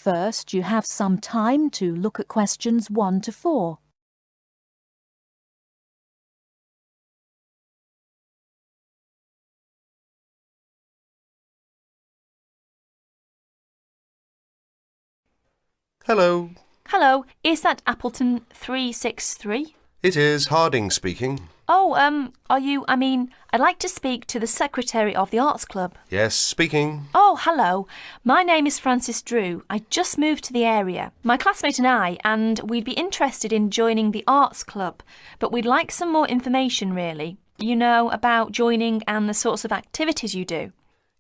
First, you have some time to look at questions 1 to 4. Hello. Hello, is that Appleton 363? It is Harding speaking. Oh, I'd like to speak to the secretary of the Arts Club. Yes, speaking. Oh, hello. My name is Frances Drew. I just moved to the area. My classmate and we'd be interested in joining the Arts Club, but we'd like some more information, really. You know, about joining and the sorts of activities you do.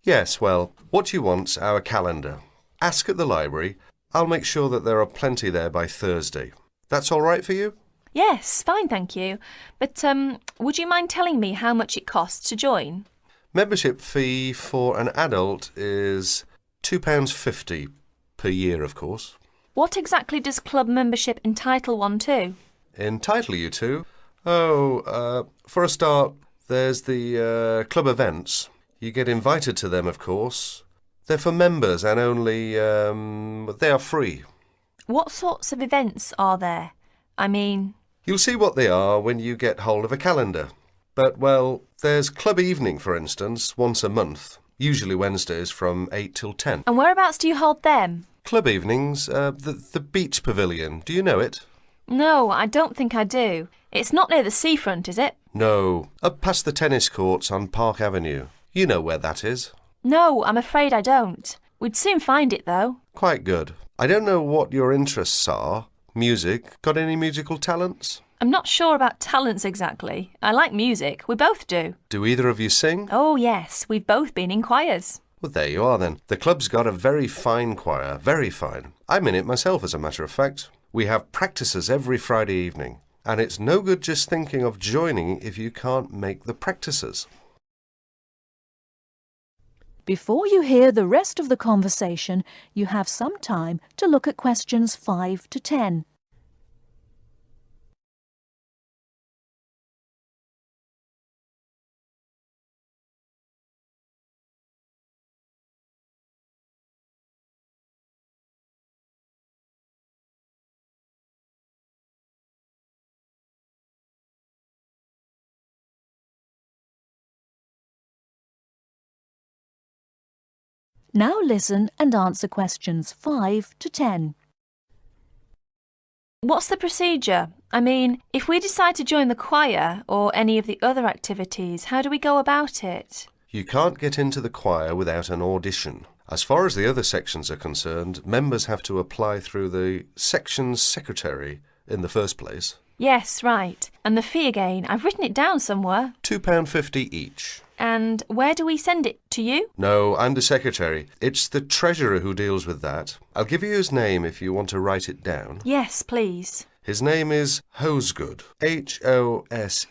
Yes, well, what you want's our calendar. Ask at the library. I'll make sure that there are plenty there by Thursday. That's all right for you? Yes, fine, thank you. But, would you mind telling me how much it costs to join? Membership fee for an adult is £2.50 per year, of course. What exactly does club membership entitle one to? Entitle you to? Oh, for a start, there's the club events. You get invited to them, of course. They're for members and only, they are free. What sorts of events are there? You'll see what they are when you get hold of a calendar. But, well, there's club evening, for instance, once a month, usually Wednesdays from 8 till 10. And whereabouts do you hold them? Club evenings, the beach pavilion. Do you know it? No, I don't think I do. It's not near the seafront, is it? No, up past the tennis courts on Park Avenue. You know where that is. No, I'm afraid I don't. We'd soon find it, though. Quite good. I don't know what your interests are. Music? Got any musical talents? I'm not sure about talents exactly. I like music. We both do. Do either of you sing? Oh, yes. We've both been in choirs. Well, there you are then. The club's got a very fine choir. Very fine. I'm in it myself, as a matter of fact. We have practices every Friday evening. And it's no good just thinking of joining if you can't make the practices. Before you hear the rest of the conversation, you have some time to look at questions 5 to 10. Now listen and answer questions 5 to 10. What's the procedure? If we decide to join the choir or any of the other activities, how do we go about it? You can't get into the choir without an audition. As far as the other sections are concerned, members have to apply through the section's secretary in the first place. Yes, right. And the fee again, I've written it down somewhere. £2.50 each. And where do we send it? To you? No, I'm the secretary. It's the treasurer who deals with that. I'll give you his name if you want to write it down. Yes, please. His name is Hosegood. Hose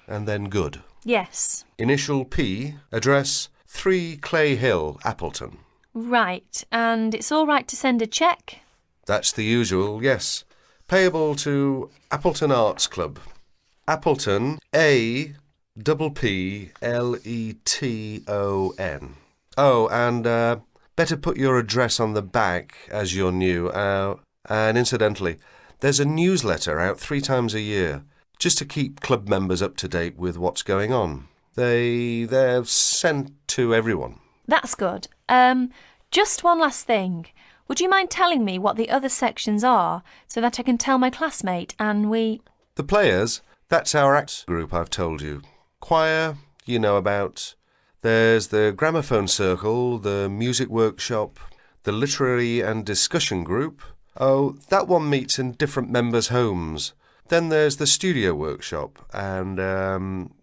and then Good. Yes. Initial P, address 3 Clay Hill, Appleton. Right. And it's all right to send a cheque? That's the usual, yes. Payable to Appleton Arts Club. Appleton, Appleton. Oh, and better put your address on the back as you're new. And incidentally, there's a newsletter out 3 times a year, just to keep club members up to date with what's going on. They're sent to everyone. That's good. Just one last thing. Would you mind telling me what the other sections are so that I can tell my classmate and we... The players, that's our act group I've told you. Choir, you know about. There's the gramophone circle, the music workshop, the literary and discussion group. Oh, that one meets in different members' homes. Then there's the studio workshop and,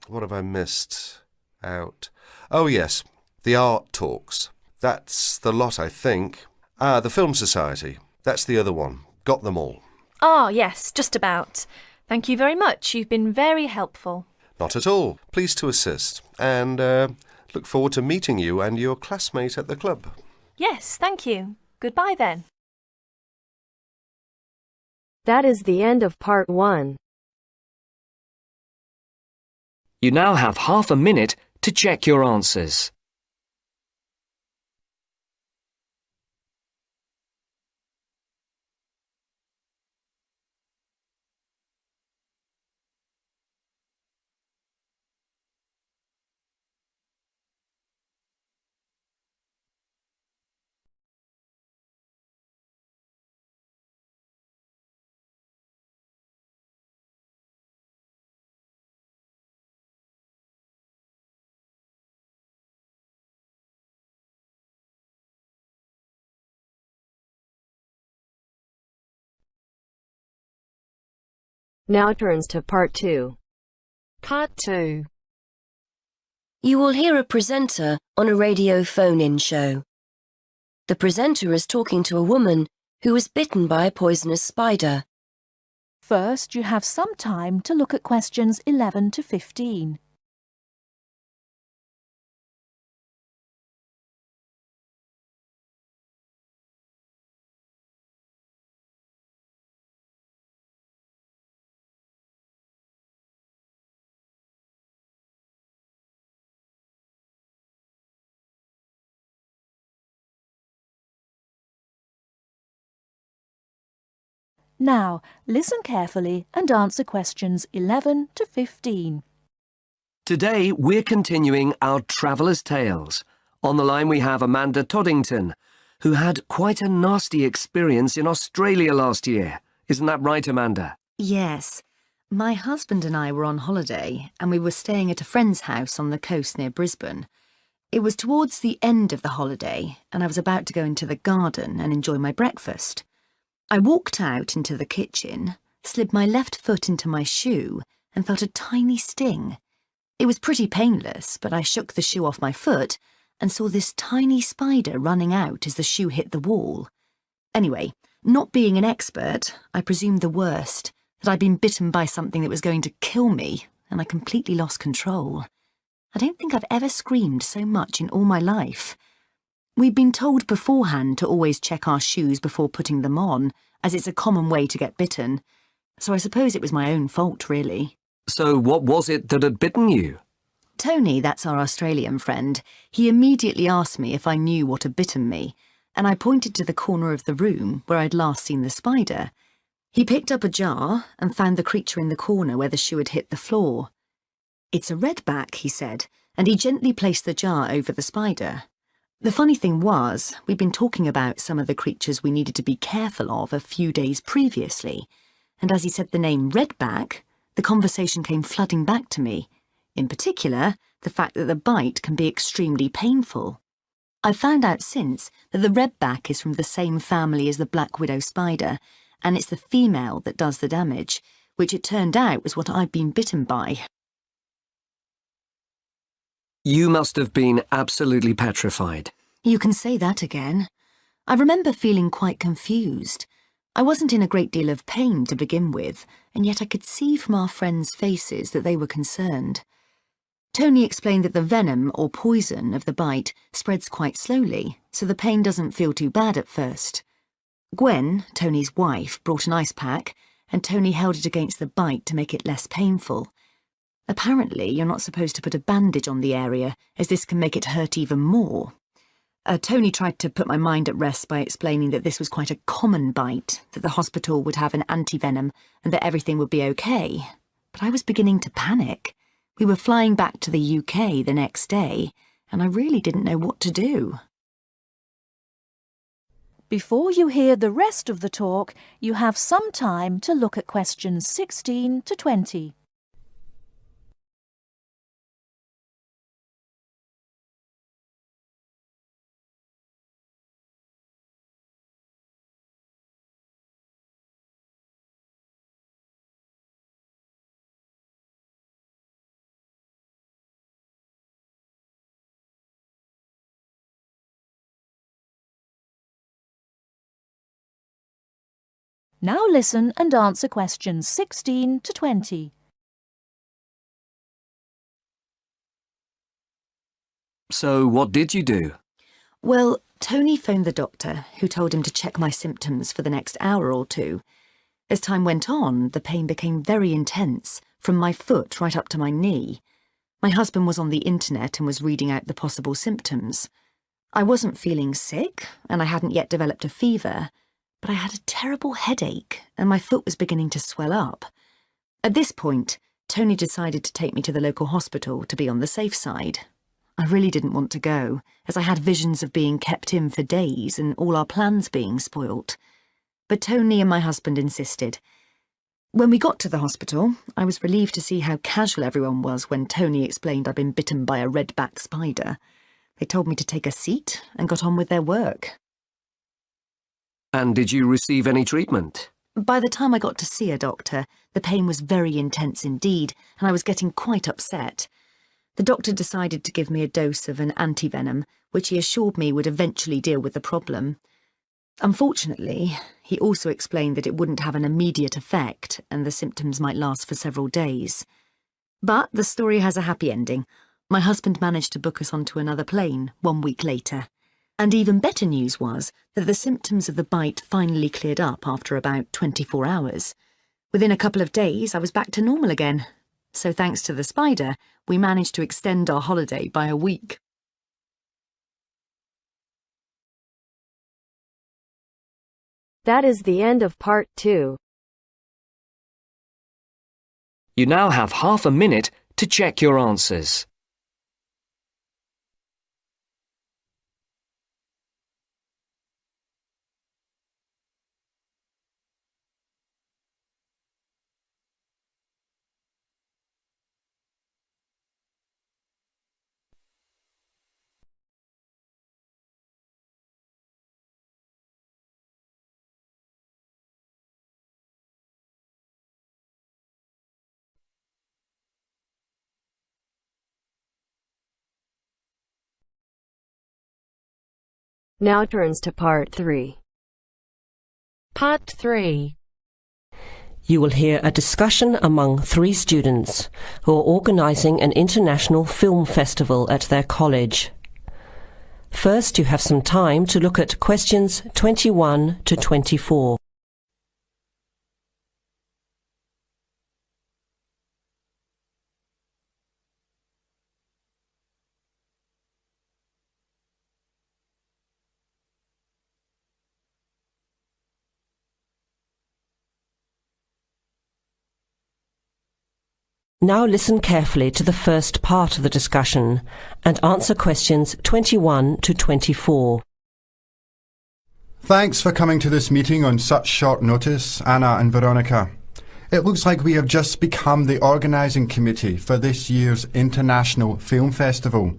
what have I missed out? Oh, yes, the art talks. That's the lot, I think. The Film Society. That's the other one. Got them all. Ah, yes, just about. Thank you very much. You've been very helpful. Not at all. Pleased to assist. And look forward to meeting you and your classmate at the club. Yes, thank you. Goodbye then. That is the end of part 1. You now have half a minute to check your answers. Now turns to part 2. Part 2. You will hear a presenter on a radio phone-in show. The presenter is talking to a woman who was bitten by a poisonous spider. First, you have some time to look at questions 11 to 15. Now, listen carefully and answer questions 11 to 15. Today, we're continuing our Traveller's Tales. On the line we have Amanda Toddington, who had quite a nasty experience in Australia last year. Isn't that right, Amanda? Yes. My husband and I were on holiday and we were staying at a friend's house on the coast near Brisbane. It was towards the end of the holiday and I was about to go into the garden and enjoy my breakfast. I walked out into the kitchen, slid my left foot into my shoe and felt a tiny sting. It was pretty painless, but I shook the shoe off my foot and saw this tiny spider running out as the shoe hit the wall. Anyway, not being an expert, I presumed the worst, that I'd been bitten by something that was going to kill me, and I completely lost control. I don't think I've ever screamed so much in all my life. We'd been told beforehand to always check our shoes before putting them on, as it's a common way to get bitten. So I suppose it was my own fault, really. So what was it that had bitten you? Tony, that's our Australian friend, he immediately asked me if I knew what had bitten me, and I pointed to the corner of the room where I'd last seen the spider. He picked up a jar and found the creature in the corner where the shoe had hit the floor. "It's a redback," he said, and he gently placed the jar over the spider. The funny thing was, we'd been talking about some of the creatures we needed to be careful of a few days previously, and as he said the name redback, the conversation came flooding back to me. In particular, the fact that the bite can be extremely painful. I've found out since that the redback is from the same family as the black widow spider, and it's the female that does the damage, which it turned out was what I'd been bitten by. You must have been absolutely petrified. You can say that again. I remember feeling quite confused. I wasn't in a great deal of pain to begin with, and yet I could see from our friends' faces that they were concerned. Tony explained that the venom or poison of the bite spreads quite slowly, so the pain doesn't feel too bad at first. Gwen, Tony's wife, brought an ice pack, and Tony held it against the bite to make it less painful. Apparently, you're not supposed to put a bandage on the area, as this can make it hurt even more. Tony tried to put my mind at rest by explaining that this was quite a common bite, that the hospital would have an antivenom, and that everything would be okay. But I was beginning to panic. We were flying back to the UK the next day, and I really didn't know what to do. Before you hear the rest of the talk, you have some time to look at questions 16 to 20. Now listen and answer questions 16 to 20. So what did you do? Well, Tony phoned the doctor, who told him to check my symptoms for the next hour or two. As time went on, the pain became very intense, from my foot right up to my knee. My husband was on the internet and was reading out the possible symptoms. I wasn't feeling sick, and I hadn't yet developed a fever, but I had a terrible headache, and my foot was beginning to swell up. At this point, Tony decided to take me to the local hospital to be on the safe side. I really didn't want to go, as I had visions of being kept in for days and all our plans being spoilt. But Tony and my husband insisted. When we got to the hospital, I was relieved to see how casual everyone was when Tony explained I'd been bitten by a redback spider. They told me to take a seat and got on with their work. And did you receive any treatment? By the time I got to see a doctor, the pain was very intense indeed, and I was getting quite upset. The doctor decided to give me a dose of an antivenom, which he assured me would eventually deal with the problem. Unfortunately, he also explained that it wouldn't have an immediate effect and the symptoms might last for several days. But the story has a happy ending. My husband managed to book us onto another plane 1 week later. And even better news was that the symptoms of the bite finally cleared up after about 24 hours. Within a couple of days, I was back to normal again. So thanks to the spider, we managed to extend our holiday by a week. That is the end of part 2. You now have half a minute to check your answers. Now turns to part 3. Part 3. You will hear a discussion among 3 students who are organising an international film festival at their college. First, you have some time to look at questions 21 to 24. Now listen carefully to the first part of the discussion and answer questions 21 to 24. Thanks for coming to this meeting on such short notice, Anna and Veronica. It looks like we have just become the organising committee for this year's International Film Festival.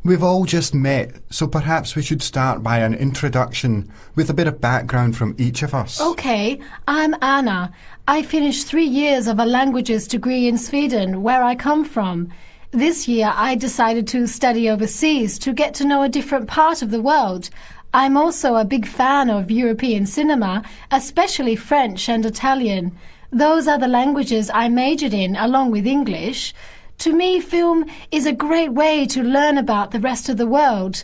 We've all just met, so perhaps we should start by an introduction with a bit of background from each of us. Okay, I'm Anna. I finished 3 years of a languages degree in Sweden, where I come from. This year I decided to study overseas to get to know a different part of the world. I'm also a big fan of European cinema, especially French and Italian. Those are the languages I majored in, along with English. To me, film is a great way to learn about the rest of the world.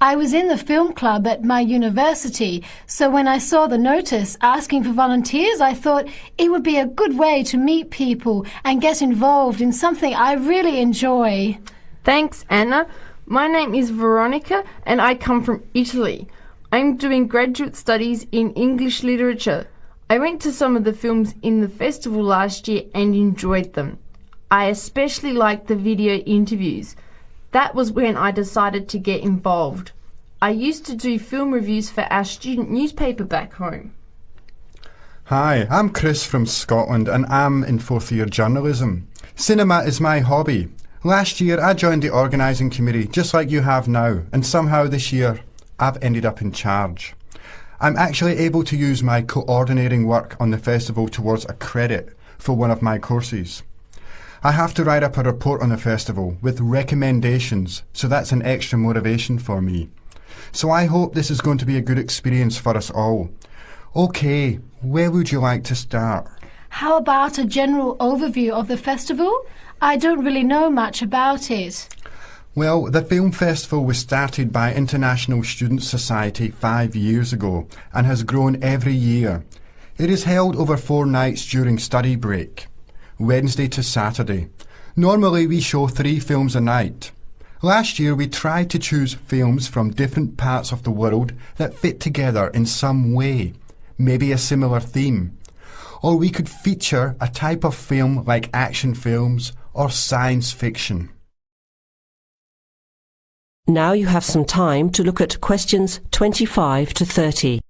I was in the film club at my university, so when I saw the notice asking for volunteers, I thought it would be a good way to meet people and get involved in something I really enjoy. Thanks, Anna. My name is Veronica and I come from Italy. I'm doing graduate studies in English literature. I went to some of the films in the festival last year and enjoyed them. I especially liked the video interviews. That was when I decided to get involved. I used to do film reviews for our student newspaper back home. Hi, I'm Chris from Scotland and I'm in 4th year journalism. Cinema is my hobby. Last year I joined the organising committee just like you have now, and somehow this year I've ended up in charge. I'm actually able to use my coordinating work on the festival towards a credit for one of my courses. I have to write up a report on the festival with recommendations, so that's an extra motivation for me. So I hope this is going to be a good experience for us all. Okay, where would you like to start? How about a general overview of the festival? I don't really know much about it. Well, the film festival was started by International Student Society 5 years ago and has grown every year. It is held over 4 nights during study break, Wednesday to Saturday. Normally we show 3 films a night. Last year we tried to choose films from different parts of the world that fit together in some way, maybe a similar theme. Or we could feature a type of film like action films or science fiction. Now you have some time to look at questions 25 to 30.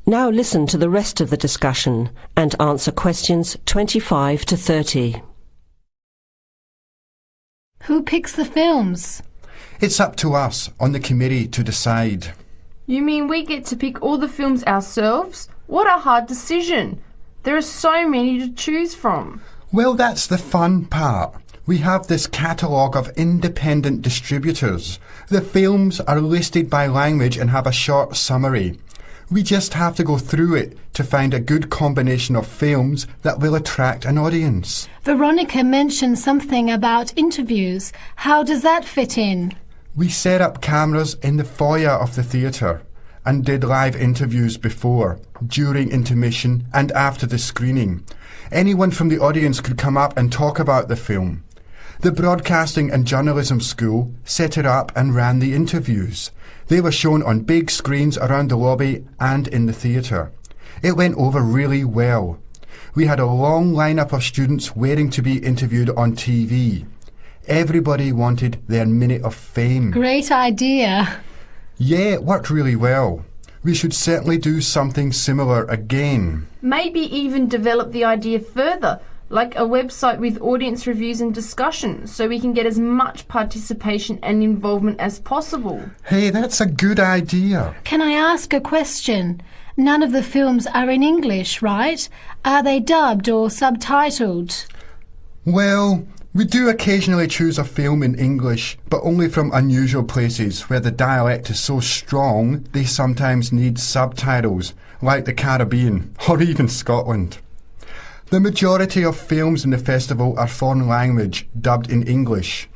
Now listen to the rest of the discussion and answer questions 25 to 30. Who picks the films? It's up to us on the committee to decide. You mean we get to pick all the films ourselves? What a hard decision. There are so many to choose from. Well, that's the fun part. We have this catalogue of independent distributors. The films are listed by language and have a short summary. We just have to go through it to find a good combination of films that will attract an audience. Veronica mentioned something about interviews. How does that fit in? We set up cameras in the foyer of the theatre and did live interviews before, during intermission and after the screening. Anyone from the audience could come up and talk about the film. The Broadcasting and Journalism School set it up and ran the interviews. They were shown on big screens around the lobby and in the theatre. It went over really well. We had a long lineup of students waiting to be interviewed on TV. Everybody wanted their minute of fame. Great idea. Yeah, it worked really well. We should certainly do something similar again. Maybe even develop the idea further, like a website with audience reviews and discussion, so we can get as much participation and involvement as possible. Hey, that's a good idea. Can I ask a question? None of the films are in English, right? Are they dubbed or subtitled? Well, we do occasionally choose a film in English, but only from unusual places where the dialect is so strong they sometimes need subtitles, like the Caribbean or even Scotland. The majority of films in the festival are foreign language, dubbed in English.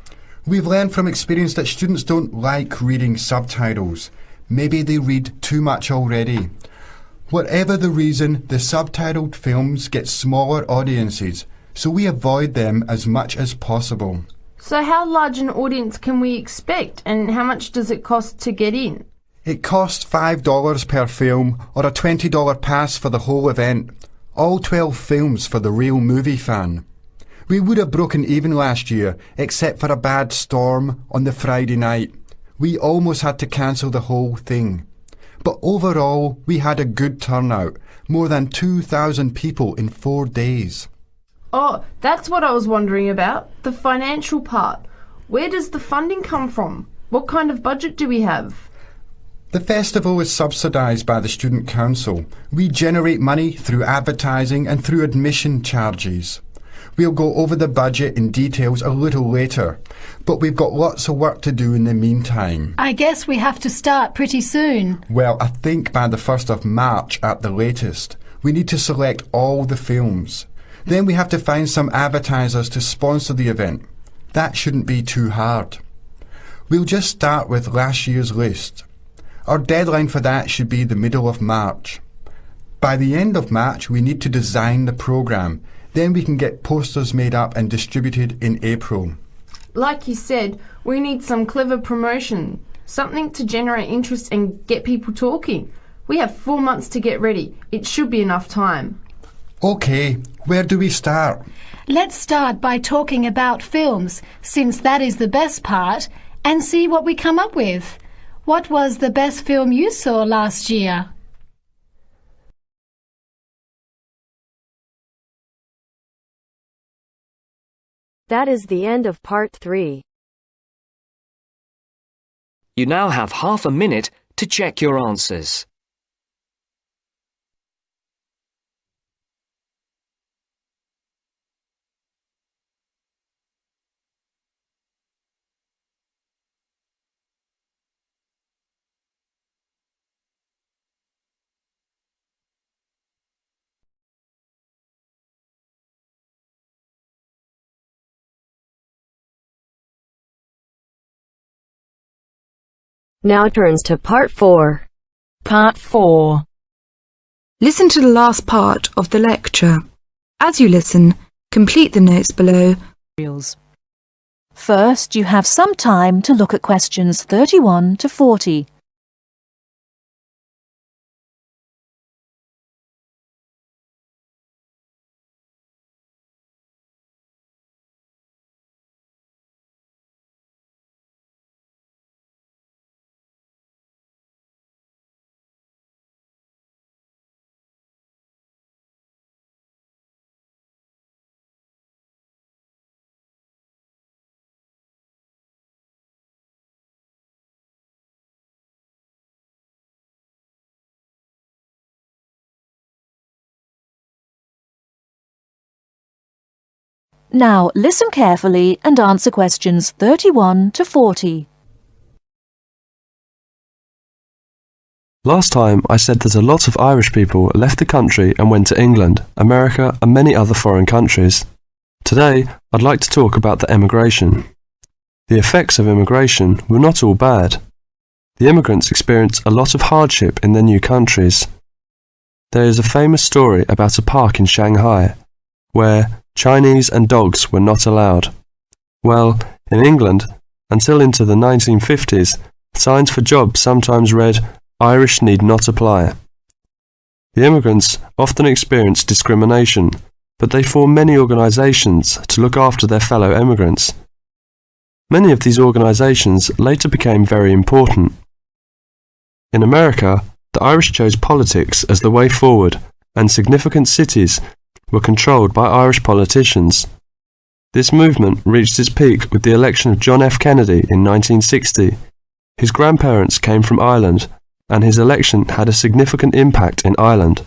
We've learned from experience that students don't like reading subtitles. Maybe they read too much already. Whatever the reason, the subtitled films get smaller audiences, so we avoid them as much as possible. So how large an audience can we expect, and how much does it cost to get in? It costs $5 per film or a $20 pass for the whole event. All 12 films for the real movie fan. We would have broken even last year, except for a bad storm on the Friday night. We almost had to cancel the whole thing. But overall, we had a good turnout. More than 2,000 people in 4 days. Oh, that's what I was wondering about. The financial part. Where does the funding come from? What kind of budget do we have? The festival is subsidised by the Student Council. We generate money through advertising and through admission charges. We'll go over the budget in details a little later, but we've got lots of work to do in the meantime. I guess we have to start pretty soon. Well, I think by the 1st of March at the latest. We need to select all the films. Then we have to find some advertisers to sponsor the event. That shouldn't be too hard. We'll just start with last year's list. Our deadline for that should be the middle of March. By the end of March, we need to design the programme. Then we can get posters made up and distributed in April. Like you said, we need some clever promotion, something to generate interest and get people talking. We have 4 months to get ready. It should be enough time. OK, where do we start? Let's start by talking about films, since that is the best part, and see what we come up with. What was the best film you saw last year? That is the end of part 3. You now have half a minute to check your answers. Now turns to part 4. Part 4. Listen to the last part of the lecture. As you listen, complete the notes below. First, you have some time to look at questions 31 to 40. Now listen carefully and answer questions 31 to 40. Last time I said that a lot of Irish people left the country and went to England, America and many other foreign countries. Today I'd like to talk about the emigration. The effects of immigration were not all bad. The immigrants experienced a lot of hardship in their new countries. There is a famous story about a park in Shanghai, where Chinese and dogs were not allowed. Well, in England, until into the 1950s, signs for jobs sometimes read, "Irish need not apply." The immigrants often experienced discrimination, but they formed many organisations to look after their fellow immigrants. Many of these organisations later became very important. In America, the Irish chose politics as the way forward, and significant cities were controlled by Irish politicians. This movement reached its peak with the election of John F. Kennedy in 1960. His grandparents came from Ireland, and his election had a significant impact in Ireland,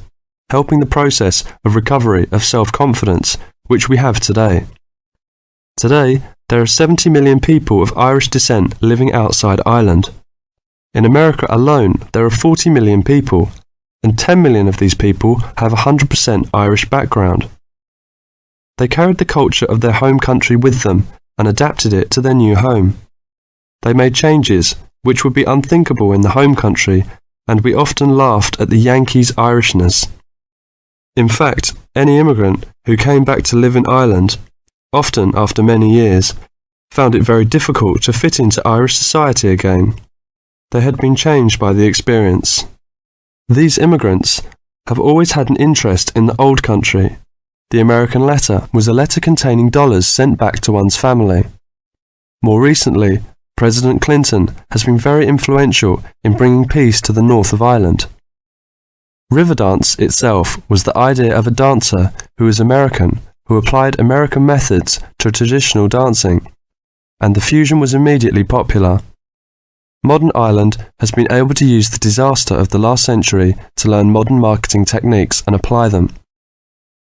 helping the process of recovery of self-confidence which we have today. Today, there are 70 million people of Irish descent living outside Ireland. In America alone, there are 40 million people, and 10 million of these people have a 100% Irish background. They carried the culture of their home country with them and adapted it to their new home. They made changes which would be unthinkable in the home country, and we often laughed at the Yankees' Irishness. In fact, any immigrant who came back to live in Ireland, often after many years, found it very difficult to fit into Irish society again. They had been changed by the experience. These immigrants have always had an interest in the old country. The American letter was a letter containing dollars sent back to one's family. More recently, President Clinton has been very influential in bringing peace to the north of Ireland. Riverdance itself was the idea of a dancer who was American, who applied American methods to traditional dancing, and the fusion was immediately popular. Modern Ireland has been able to use the disaster of the last century to learn modern marketing techniques and apply them,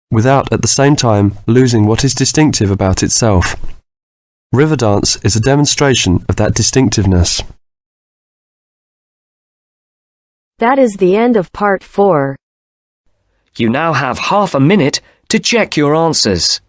without at the same time losing what is distinctive about itself. Riverdance is a demonstration of that distinctiveness. That is the end of part 4. You now have half a minute to check your answers.